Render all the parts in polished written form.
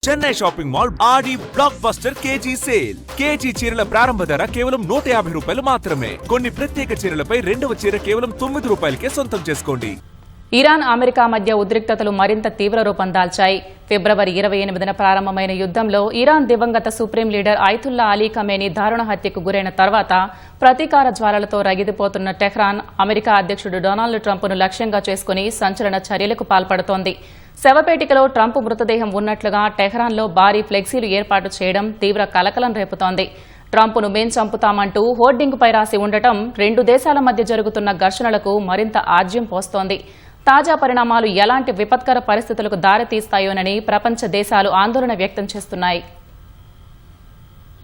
Chennai shopping mall ఆడి blockbuster KG sale. KG చీరల ప్రారంభ ధర కేవలం 150 రూపాయలు మాత్రమే. కొన్ని ప్రత్యేక చీరలపై రెండవ చీర కేవలం 9 రూపాయలకే సొంతం చేసుకోండి. ఇరాన్ అమెరికా మధ్య ఉద్రిక్తతలు మరింత తీవ్ర రూపం దాల్చాయి. ఫిబ్రవరి 28న ప్రారంభమైన యుద్ధంలో ఇరాన్ దివంగత supreme leader Ayatollah Ali Khamenei దారుణ హత్యకు గురైన తర్వాత ప్రతీకార జ్వాలలతో రగిలిపోతున్న టెహ్రాన్ అమెరికా అధ్యక్షుడు డొనాల్డ్ ట్రంప్ను లక్ష్యంగా చేసుకుని సంచలన చర్యలకు పాల్పడుతోంది. శవపేటికలో ట్రంప్ మృతదేహం ఉన్నట్లుగా టెహ్రాన్లో భారీ ఫ్లెక్సీలు ఏర్పాటు చేయడం తీవ్ర కలకలం రేపుతోంది. ట్రంప్ను మేం చంపుతామంటూ హోర్డింగుపై రాసి ఉండటం రెండు దేశాల మధ్య జరుగుతున్న ఘర్షణలకు మరింత ఆజ్యం పోస్తోంది. తాజా పరిణామాలు ఎలాంటి విపత్కర పరిస్థితులకు దారితీస్తాయోనని ప్రపంచ దేశాలు ఆందోళన వ్యక్తం చేస్తున్నాయి.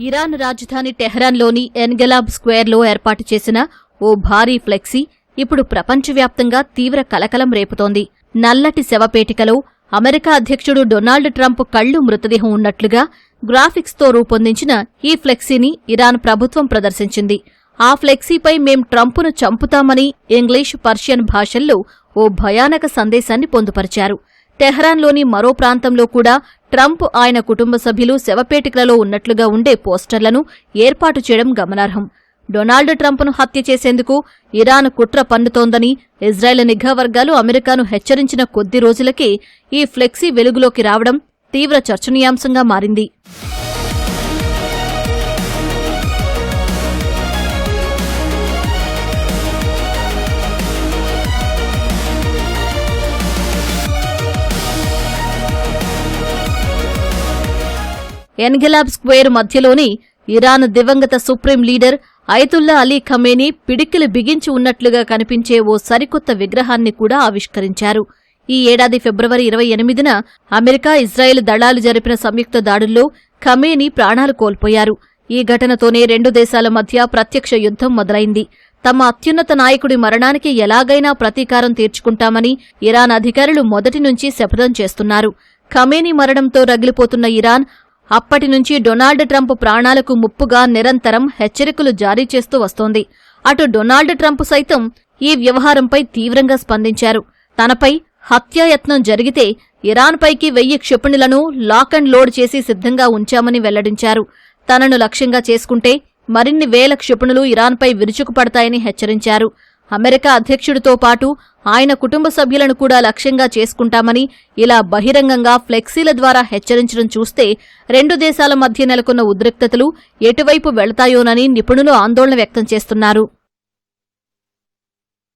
ఇరాన్ రాజధాని టెహ్రాన్లోని ఎన్గెలాబ్ స్క్వేర్లో ఏర్పాటు చేసిన ఓ భారీ ఫ్లెక్సీ ఇప్పుడు ప్రపంచవ్యాప్తంగా తీవ్ర కలకలం రేపుతోంది. నల్లటి శవపేటికలో అమెరికా అధ్యక్షుడు డొనాల్డ్ ట్రంప్ కళ్లు మృతదేహం ఉన్నట్లుగా గ్రాఫిక్స్తో రూపొందించిన ఈ ఫ్లెక్సీని ఇరాన్ ప్రభుత్వం ప్రదర్శించింది. ఆ ఫ్లెక్సీపై మేం ట్రంప్ను చంపుతామని ఇంగ్లీష్, పర్షియన్ భాషల్లో ఓ భయానక సందేశాన్ని పొందుపరిచారు. టెహ్రాన్లోని మరో ప్రాంతంలో కూడా ట్రంప్, ఆయన కుటుంబ సభ్యులు శవపేటికలలో ఉన్నట్లుగా ఉండే పోస్టర్లను ఏర్పాటు చేయడం గమనార్హం. డొనాల్డ్ ట్రంప్ను హత్య చేసేందుకు ఇరాన్ కుట్ర పన్నుతోందని ఇజ్రాయెల్ నిఘా వర్గాలు అమెరికాను హెచ్చరించిన కొద్ది రోజులకే ఈ ఫ్లెక్సీ వెలుగులోకి రావడం తీవ్ర చర్చనీయాంశంగా మారింది. ఎన్గెలాబ్ స్క్వేర్ మధ్యలోని ఇరాన్ దివంగత supreme leader Ayatollah Ali Khamenei పిడికిలు బిగించి ఉన్నట్లుగా కనిపించే ఓ సరికొత్త విగ్రహాన్ని కూడా ఆవిష్కరించారు. ఈ ఏడాది ఫిబ్రవరి 28న అమెరికా, ఇజ్రాయెల్ దళాలు జరిపిన సంయుక్త దాడుల్లో ఖమేనీ ప్రాణాలు కోల్పోయారు. ఈ ఘటనతోనే రెండు దేశాల మధ్య ప్రత్యక్ష యుద్ధం మొదలైంది. తమ అత్యున్నత నాయకుడి మరణానికి ఎలాగైనా ప్రతీకారం తీర్చుకుంటామని ఇరాన్ అధికారులు మొదటి నుంచి శపథం చేస్తున్నారు. ఖమేనీ మరణంతో రగిలిపోతున్న ఇరాన్ అప్పటి నుంచి డొనాల్డ్ ట్రంప్ ప్రాణాలకు ముప్పుగా నిరంతరం హెచ్చరికలు జారీ చేస్తూ వస్తోంది. అటు డొనాల్డ్ ట్రంప్ సైతం ఈ వ్యవహారంపై తీవ్రంగా స్పందించారు. తనపై హత్యాయత్నం జరిగితే ఇరాన్పైకి 1000 క్షిపణులను లాక్ అండ్ లోడ్ చేసి సిద్ధంగా ఉంచామని వెల్లడించారు. తనను లక్ష్యంగా చేసుకుంటే మరిన్ని 1000 క్షిపణులు ఇరాన్పై విరుచుకుపడతాయని హెచ్చరించారు. అమెరికా అధ్యక్షుడితో పాటు ఆయన కుటుంబ సభ్యులను కూడా లక్ష్యంగా చేసుకుంటామని ఇలా బహిరంగంగా ఫ్లెక్సీల ద్వారా హెచ్చరించడం చూస్తే రెండు దేశాల మధ్య నెలకొన్న ఉద్రిక్తతలు ఎటువైపు వెళతాయోనని నిపుణులు ఆందోళన వ్యక్తం చేస్తున్నారు.